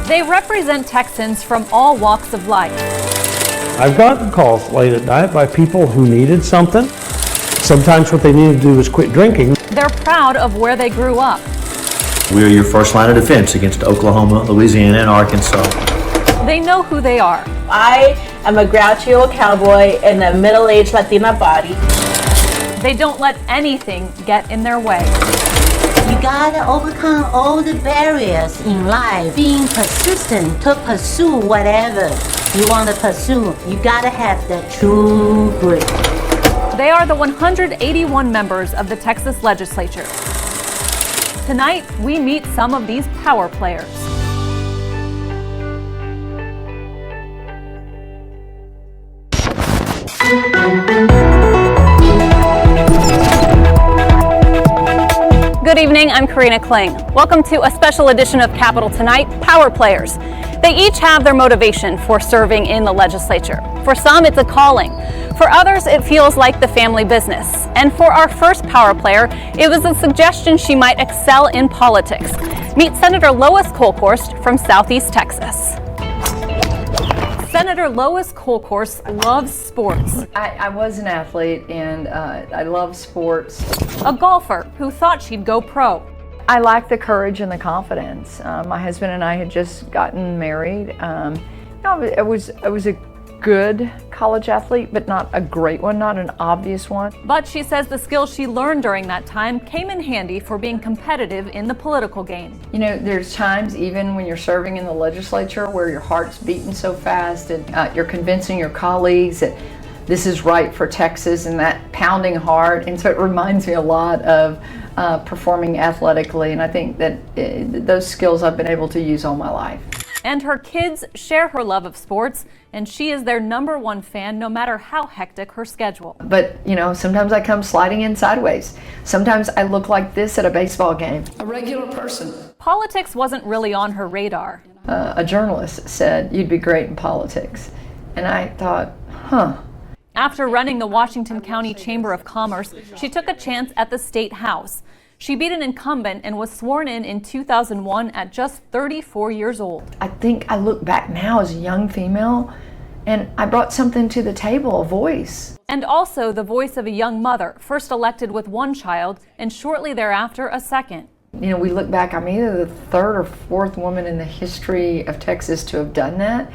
They represent Texans from all walks of life. I've gotten calls late at night by people who needed something. Sometimes what they need to do is quit drinking. They're proud of where they grew up. We're your first line of defense against Oklahoma, Louisiana, and Arkansas. They know who they are. I am a grouchy old cowboy in a middle-aged Latina body. They don't let anything get in their way. You gotta overcome all the barriers in life. Being persistent to pursue whatever you want to pursue. You gotta have the true grit. They are the 181 members of the Texas legislature. Tonight, we meet some of these power players. Good evening, I'm Karina Kling. Welcome to a special edition of Capital Tonight, Power Players. They each have their motivation for serving in the legislature. For some, it's a calling. For others, it feels like the family business. And for our first power player, it was a suggestion she might excel in politics. Meet Senator Lois Kolkhorst from Southeast Texas. Senator Lois Kolkhorst loves sports. I was an athlete and I love sports. A golfer who thought she'd go pro. I lacked the courage and the confidence. My husband and I had just gotten married. I was a good college athlete, but not a great one, not an obvious one. But she says the skills she learned during that time came in handy for being competitive in the political game. You know, there's times even when you're serving in the legislature where your heart's beating so fast and you're convincing your colleagues that this is right for Texas, and that pounding heart. And so it reminds me a lot of performing athletically, and I think that those skills I've been able to use all my life. And her kids share her love of sports, and she is their #1 fan no matter how hectic her schedule. But, you know, sometimes I come sliding in sideways. Sometimes I look like this at a baseball game. A regular person. Politics wasn't really on her radar. A journalist said, "You'd be great in politics." And I thought, After running the Washington County Chamber of Commerce, she took a chance at the state house. She beat an incumbent and was sworn in 2001 at just 34 years old. I think I look back now as a young female, and I brought something to the table, a voice. And also the voice of a young mother, first elected with 1 child, and shortly thereafter a second. You know, we look back, I'm either the 3rd or 4th woman in the history of Texas to have done that.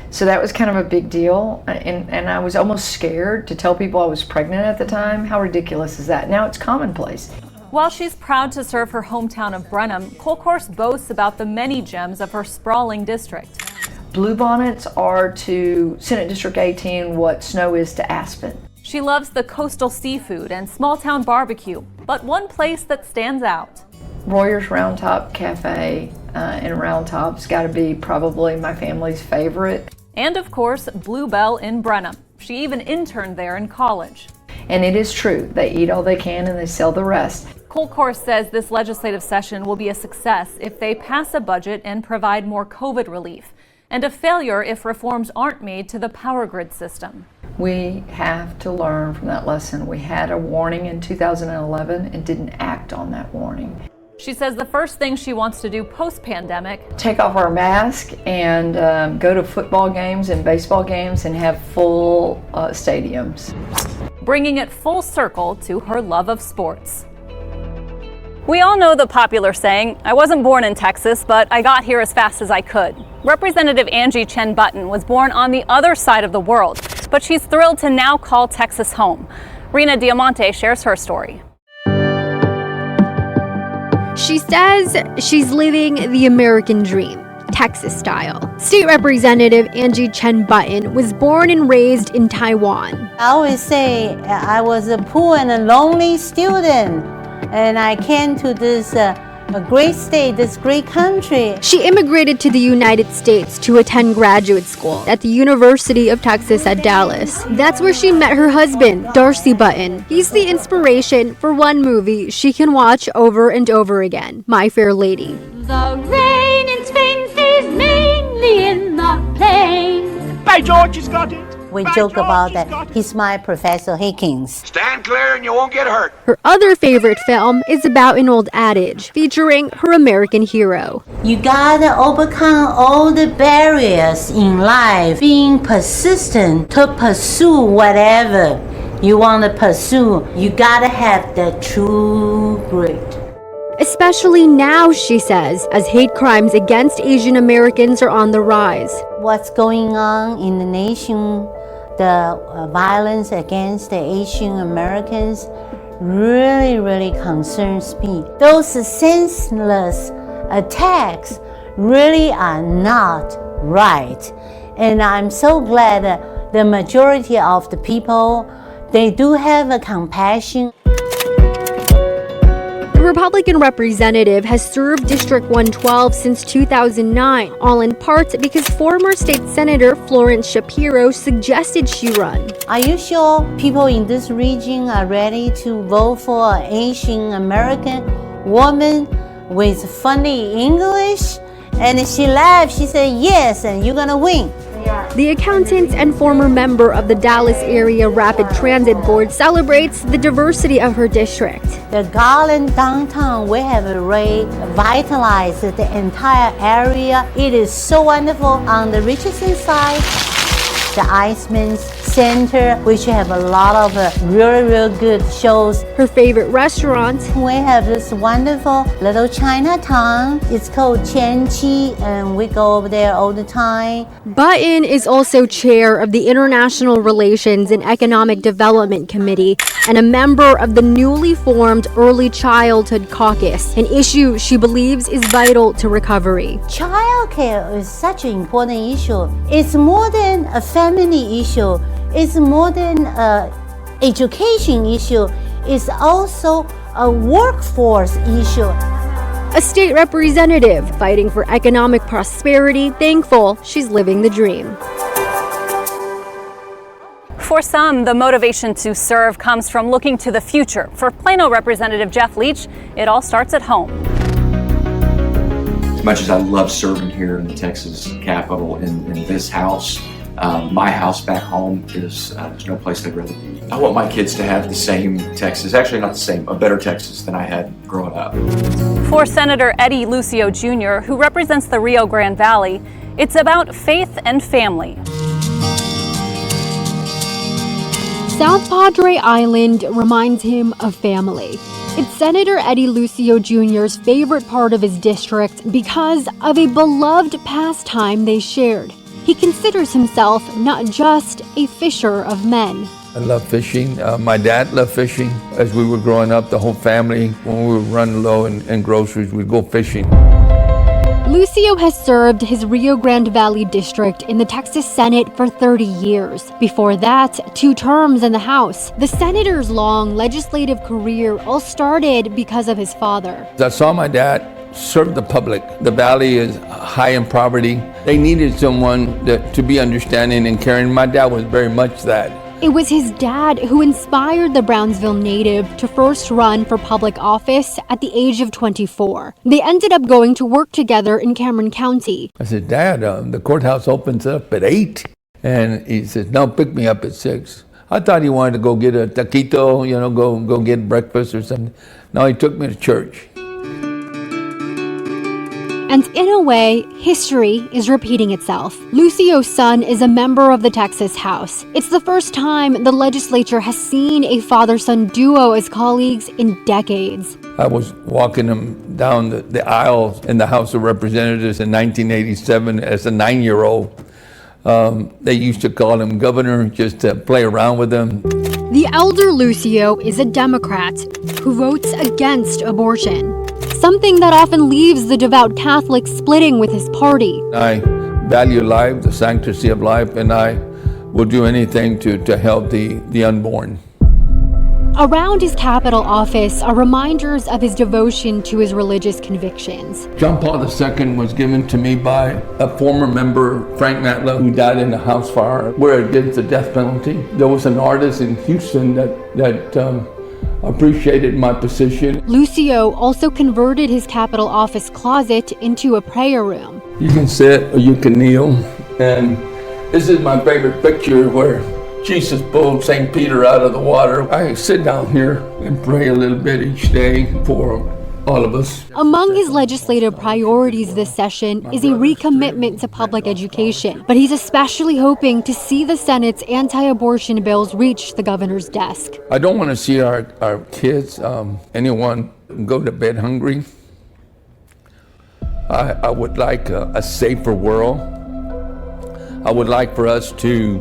So that was kind of a big deal, and I was almost scared to tell people I was pregnant at the time. How ridiculous is that? Now it's commonplace. While she's proud to serve her hometown of Brenham, Kolkhorst boasts about the many gems of her sprawling district. Bluebonnets are to Senate District 18 what snow is to Aspen. She loves the coastal seafood and small-town barbecue, but one place that stands out. Royer's Round Top Cafe in Round Top's got to be probably my family's favorite. And of course, Bluebell in Brenham. She even interned there in college. And it is true, they eat all they can and they sell the rest. Kolkhorst says this legislative session will be a success if they pass a budget and provide more COVID relief, and a failure if reforms aren't made to the power grid system. We have to learn from that lesson. We had a warning in 2011 and didn't act on that warning. She says the first thing she wants to do post-pandemic: take off our mask and go to football games and baseball games and have full stadiums. Bringing it full circle to her love of sports. We all know the popular saying, "I wasn't born in Texas, but I got here as fast as I could." Representative Angie Chen Button was born on the other side of the world, but she's thrilled to now call Texas home. Rena Diamante shares her story. She says she's living the American dream, Texas style. State Representative Angie Chen Button was born and raised in Taiwan. I always say I was a poor and a lonely student, and I came to this a great state, this great country. She immigrated to the United States to attend graduate school at the University of Texas at Dallas. That's where she met her husband, Darcy Button. He's the inspiration for one movie she can watch over and over again, My Fair Lady. The rain in Spain stays mainly in the plains. By George, he's got it. We joke about that. He's my Professor Higgins. Stand clear and you won't get hurt. Her other favorite film is about an old adage featuring her American hero. You gotta overcome all the barriers in life, being persistent to pursue whatever you want to pursue. You gotta have that true grit. Especially now, she says, as hate crimes against Asian Americans are on the rise. What's going on in the nation, the violence against the Asian Americans really concerns me. Those senseless attacks really are not right. And I'm so glad that the majority of the people, they do have a compassion. The Republican representative has served District 112 since 2009, all in part because former state senator Florence Shapiro suggested she run. Are you sure people in this region are ready to vote for an Asian American woman with funny English? And she laughed, she said, yes, and you're gonna win. The accountant and former member of the Dallas Area Rapid Transit Board celebrates the diversity of her district. The Garland downtown, we have revitalized the entire area. It is so wonderful. On the Richardson side, the Iceman's Center, which have a lot of real good shows. Her favorite restaurant. We have this wonderful little Chinatown. It's called Qianqi, and we go over there all the time. Button is also chair of the International Relations and Economic Development Committee and a member of the newly formed Early Childhood Caucus, an issue she believes is vital to recovery. Childcare is such an important issue. It's more than a family issue. It's more than an education issue. It's also a workforce issue. A state representative fighting for economic prosperity, thankful she's living the dream. For some, the motivation to serve comes from looking to the future. For Plano Representative Jeff Leach, it all starts at home. As much as I love serving here in the Texas Capitol in this house, my house back home is there's no place I'd rather be. I want my kids to have the same Texas, actually not the same, a better Texas than I had growing up. For Senator Eddie Lucio Jr., who represents the Rio Grande Valley, it's about faith and family. South Padre Island reminds him of family. It's Senator Eddie Lucio Jr.'s favorite part of his district because of a beloved pastime they shared. He considers himself not just a fisher of men. I love fishing. My dad loved fishing. As we were growing up, the whole family, when we would run low in groceries, we'd go fishing. Lucio has served his Rio Grande Valley district in the Texas Senate for 30 years. Before that, 2 terms in the House. The senator's long legislative career all started because of his father. I saw my dad serve the public. The valley is high in poverty. They needed someone to be understanding and caring. My dad was very much that. It was his dad who inspired the Brownsville native to first run for public office at the age of 24. They ended up going to work together in Cameron County. I said, Dad, the courthouse opens up at 8. And he said, no, pick me up at 6. I thought he wanted to go get a taquito, go get breakfast or something. No, he took me to church. And in a way, history is repeating itself. Lucio's son is a member of the Texas House. It's the first time the legislature has seen a father-son duo as colleagues in decades. I was walking him down the aisle in the House of Representatives in 1987 as a 9-year-old. They used to call him governor just to play around with him. The elder Lucio is a Democrat who votes against abortion. Something that often leaves the devout Catholic splitting with his party. I value life, the sanctity of life, and I will do anything to help the unborn. Around his Capitol office are reminders of his devotion to his religious convictions. John Paul II was given to me by a former member, Frank Matla, who died in a house fire. We're against the death penalty. There was an artist in Houston that appreciated my position. Lucio also converted his Capitol office closet into a prayer room. You can sit or you can kneel, and This is my favorite picture where Jesus pulled St. Peter out of the water. I sit down here and pray a little bit each day for all of us. Among his legislative priorities this session is a recommitment to public education, but he's especially hoping to see the Senate's anti-abortion bills reach the governor's desk. I don't want to see our kids, anyone go to bed hungry. I would like a safer world. I would like for us to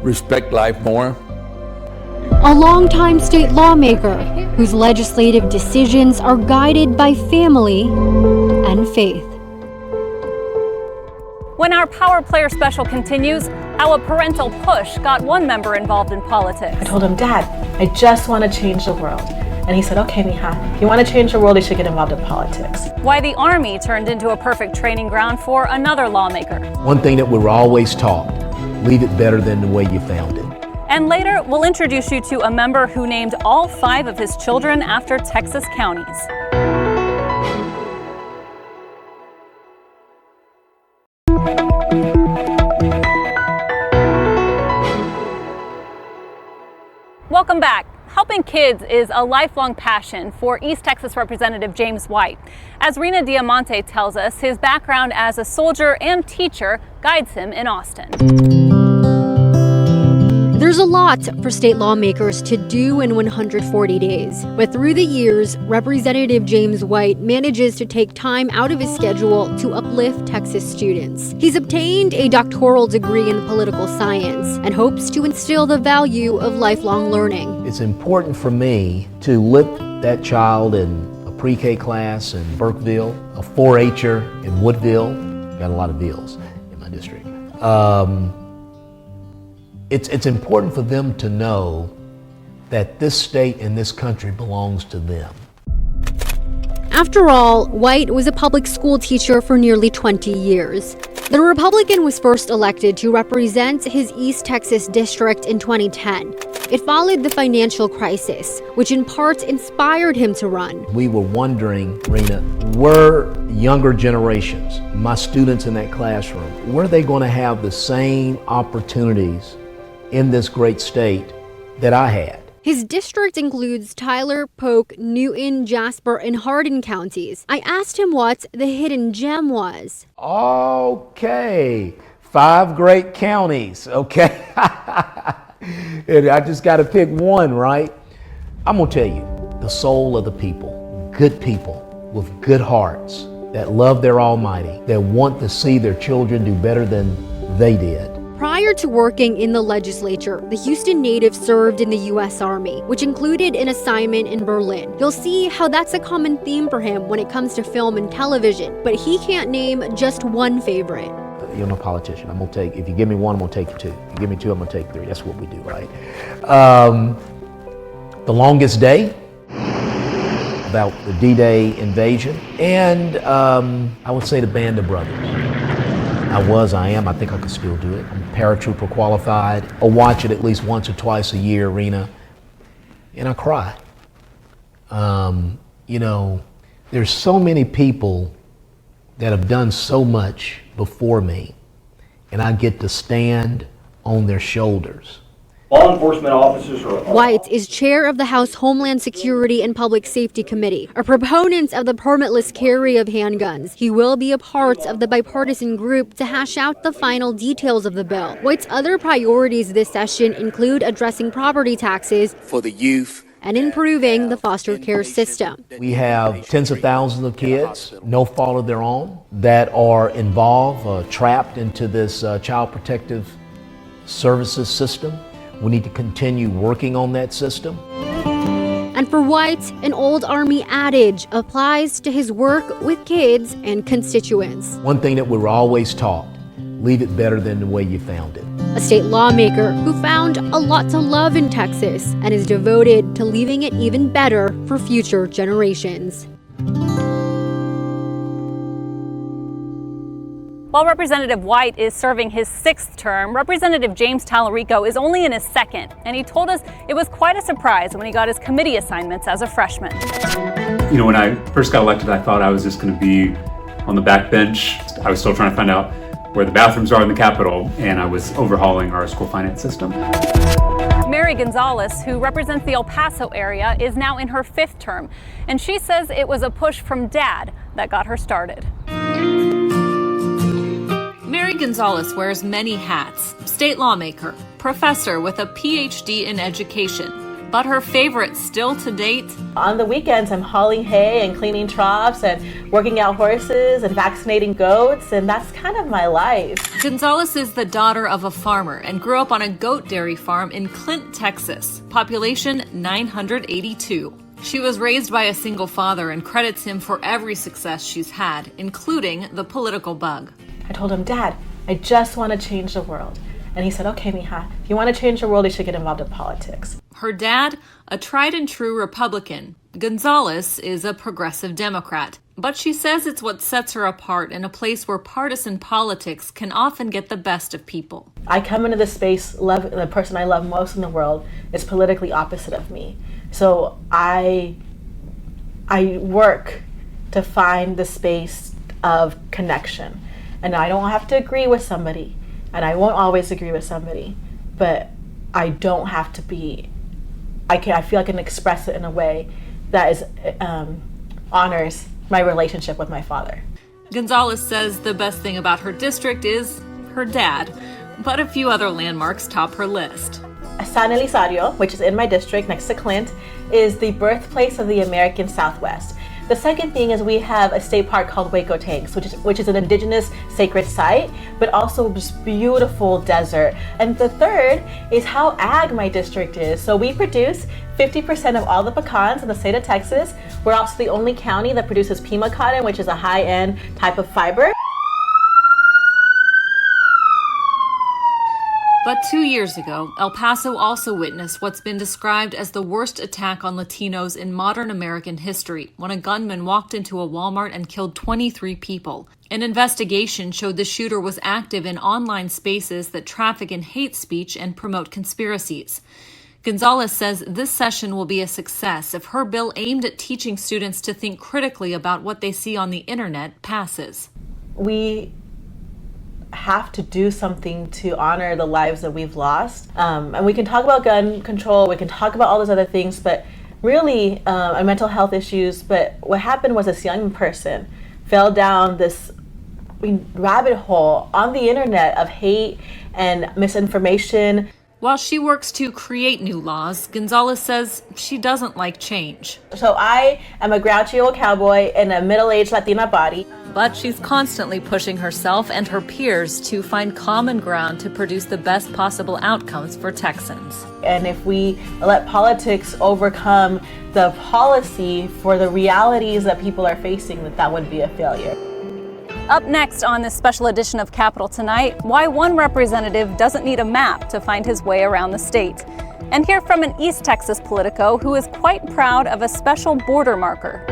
respect life more. A longtime state lawmaker whose legislative decisions are guided by family and faith. When our Power Player special continues, how a parental push got one member involved in politics. I told him, Dad, I just want to change the world. And he said, okay, Mija, if you want to change the world, you should get involved in politics. Why the Army turned into a perfect training ground for another lawmaker. One thing that we were always taught, leave it better than the way you found it. And later, we'll introduce you to a member who named all 5 of his children after Texas counties. Welcome back. Helping kids is a lifelong passion for East Texas Representative James White. As Rena Diamante tells us, his background as a soldier and teacher guides him in Austin. There's a lot for state lawmakers to do in 140 days, but through the years, Representative James White manages to take time out of his schedule to uplift Texas students. He's obtained a doctoral degree in political science and hopes to instill the value of lifelong learning. It's important for me to lift that child in a pre-K class in Burkeville, a 4-H'er in Woodville. Got a lot of Villes in my district. It's important for them to know that this state and this country belongs to them. After all, White was a public school teacher for nearly 20 years. The Republican was first elected to represent his East Texas district in 2010. It followed the financial crisis, which in part inspired him to run. We were wondering, Rena, were younger generations, my students in that classroom, were they going to have the same opportunities in this great state that I had? His district includes Tyler, Polk, Newton, Jasper, and Hardin counties. I asked him what the hidden gem was. Okay, 5 great counties, okay? And I just got to pick one, right? I'm going to tell you, the soul of the people, good people with good hearts that love their Almighty, that want to see their children do better than they did. Prior to working in the legislature, the Houston native served in the U.S. Army, which included an assignment in Berlin. You'll see how that's a common theme for him when it comes to film and television, but he can't name just one favorite. You're no politician. I'm gonna take, if you give me one, I'm gonna take 2. If you give me 2, I'm gonna take 3. That's what we do, right? The Longest Day, about the D-Day invasion, and I would say The Band of Brothers. I am, I think I can still do it. I'm paratrooper qualified. I'll watch it at least once or twice a year, Rena, and I cry. You know, there's so many people that have done so much before me, and I get to stand on their shoulders. Law enforcement officers are... White is chair of the House Homeland Security and Public Safety Committee, a proponent of the permitless carry of handguns. He will be a part of the bipartisan group to hash out the final details of the bill. White's other priorities this session include addressing property taxes for the youth and improving the foster care system. We have tens of thousands of kids, no fault of their own, that are involved, trapped into this child protective services system. We need to continue working on that system. And for White, an old Army adage applies to his work with kids and constituents. One thing that we were always taught, leave it better than the way you found it. A state lawmaker who found a lot to love in Texas and is devoted to leaving it even better for future generations. While Representative White is serving his 6th term, Representative James Tallarico is only in his 2nd, and he told us it was quite a surprise when he got his committee assignments as a freshman. You know, when I first got elected, I thought I was just going to be on the back bench. I was still trying to find out where the bathrooms are in the Capitol, and I was overhauling our school finance system. Mary Gonzalez, who represents the El Paso area, is now in her 5th term, and she says it was a push from Dad that got her started. Mary Gonzalez wears many hats: state lawmaker, professor with a PhD in education. But her favorite still to date? On the weekends, I'm hauling hay and cleaning troughs and working out horses and vaccinating goats, and that's kind of my life. Gonzalez is the daughter of a farmer and grew up on a goat dairy farm in Clint, Texas. Population 982. She was raised by a single father and credits him for every success she's had, including the political bug. I told him, Dad, I just want to change the world. And he said, okay, mija, if you want to change the world, you should get involved in politics. Her dad, a tried and true Republican. Gonzalez is a progressive Democrat. But she says it's what sets her apart in a place where partisan politics can often get the best of people. I come into this space, the person I love most in the world is politically opposite of me. So I work to find the space of connection. And I don't have to agree with somebody. And I won't always agree with somebody, but I don't have to be, I feel I can express it in a way that is honors my relationship with my father. Gonzalez says the best thing about her district is her dad, but a few other landmarks top her list. San Elizario, which is in my district next to Clint, is the birthplace of the American Southwest. The second thing is we have a state park called Hueco Tanks, which is an indigenous sacred site, but also just beautiful desert. And the third is how ag my district is. So we produce 50% of all the pecans in the state of Texas. We're also the only county that produces Pima cotton, which is a high-end type of fiber. But 2 years ago, El Paso also witnessed what's been described as the worst attack on Latinos in modern American history, when a gunman walked into a Walmart and killed 23 people. An investigation showed the shooter was active in online spaces that traffic in hate speech and promote conspiracies. Gonzalez says this session will be a success if her bill aimed at teaching students to think critically about what they see on the internet passes. We have to do something to honor the lives that we've lost. And we can talk about gun control, we can talk about all those other things, but really, and mental health issues, but what happened was this young person fell down this rabbit hole on the internet of hate and misinformation. While she works to create new laws, Gonzalez says she doesn't like change. So I am a grouchy old cowboy in a middle-aged Latina body. But she's constantly pushing herself and her peers to find common ground to produce the best possible outcomes for Texans. And if we let politics overcome the policy for the realities that people are facing, that would be a failure. Up next on this special edition of Capital Tonight, why one representative doesn't need a map to find his way around the state. And hear from an East Texas Politico who is quite proud of a special border marker.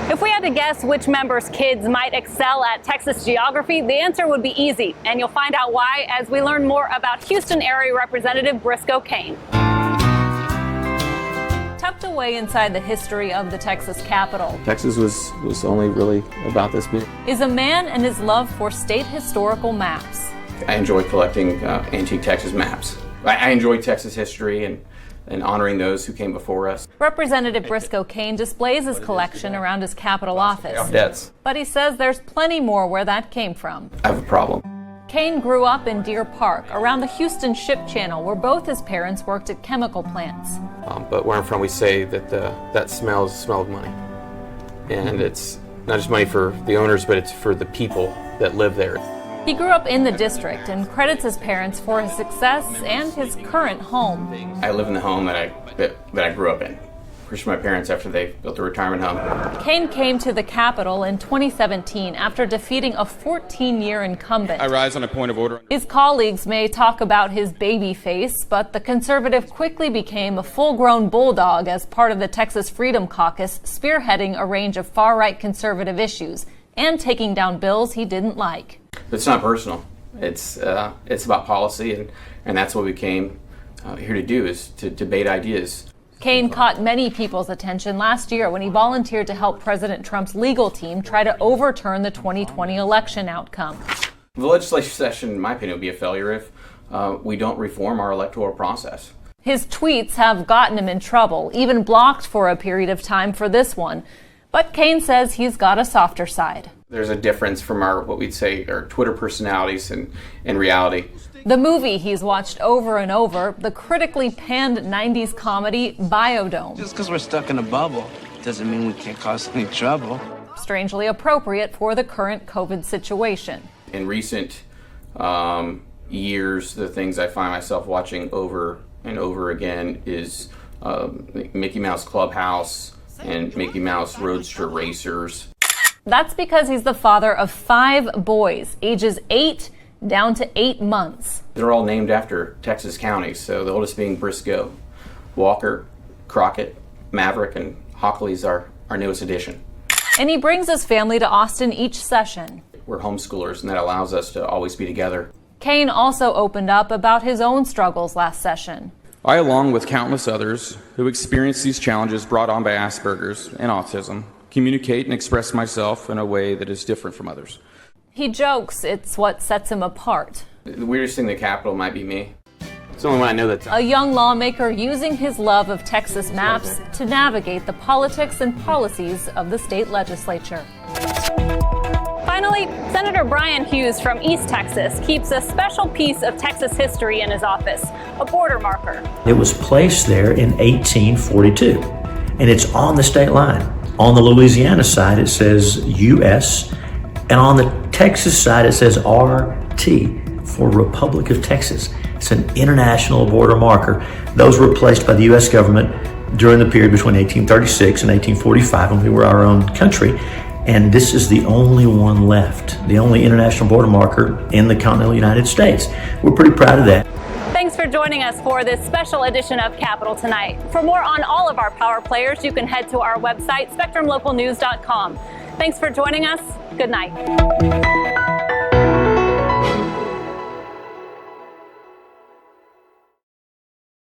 If we had to guess which member's kids might excel at Texas geography, the answer would be easy, and you'll find out why as we learn more about Houston area Representative Briscoe Cain. Tucked away inside the history of the Texas Capitol, Texas was only really about this big. Is a man and his love for state historical maps. I enjoy collecting antique Texas maps. I enjoy Texas history and honoring those who came before us. Representative Briscoe Cain displays his collection around his Capitol office. Debts. But he says there's plenty more where that came from. I have a problem. Cain grew up in Deer Park, around the Houston Ship Channel, where both his parents worked at chemical plants. But where I'm from, we say that that smell is the smell of money. And it's not just money for the owners, but it's for the people that live there. He grew up in the district and credits his parents for his success and his current home. I live in the home that I grew up in. Pushed my parents after they built a retirement home. Cain came to the Capitol in 2017 after defeating a 14-year incumbent. I rise on a point of order. His colleagues may talk about his baby face, but the conservative quickly became a full-grown bulldog as part of the Texas Freedom Caucus, spearheading a range of far-right conservative issues and taking down bills he didn't like. It's not personal. It's about policy, and that's what we came here to do, is to debate ideas. Kane caught many people's attention last year when he volunteered to help President Trump's legal team try to overturn the 2020 election outcome. The legislative session, in my opinion, will be a failure if we don't reform our electoral process. His tweets have gotten him in trouble, even blocked for a period of time for this one. But Kane says he's got a softer side. There's a difference from our, what we'd say, our Twitter personalities and reality. The movie he's watched over and over, the critically panned 90s comedy Biodome. Just because we're stuck in a bubble doesn't mean we can't cause any trouble. Strangely appropriate for the current COVID situation. In recent years, the things I find myself watching over and over again is Mickey Mouse Clubhouse and Mickey Mouse Roadster Racers. That's because he's the father of 5 boys, ages 8 down to 8 months. They're all named after Texas counties, so the oldest being Briscoe, Walker, Crockett, Maverick, and Hockley's our newest addition. And he brings his family to Austin each session. We're homeschoolers, and that allows us to always be together. Kane also opened up about his own struggles last session. I, along with countless others who experience these challenges brought on by Asperger's and autism, communicate and express myself in a way that is different from others. He jokes it's what sets him apart. The weirdest thing in the Capitol might be me. It's the only one I know that's... A young lawmaker using his love of Texas maps to navigate the politics and policies of the state legislature. Finally, Senator Brian Hughes from East Texas keeps a special piece of Texas history in his office, a border marker. It was placed there in 1842, and it's on the state line. On the Louisiana side, it says U.S., and on the Texas side, it says RT for Republic of Texas. It's an international border marker. Those were placed by the U.S. government during the period between 1836 and 1845 when we were our own country. And this is the only one left, the only international border marker in the continental United States. We're pretty proud of that. Thanks for joining us for this special edition of Capitol Tonight. For more on all of our power players, you can head to our website, SpectrumLocalNews.com. Thanks for joining us. Good night.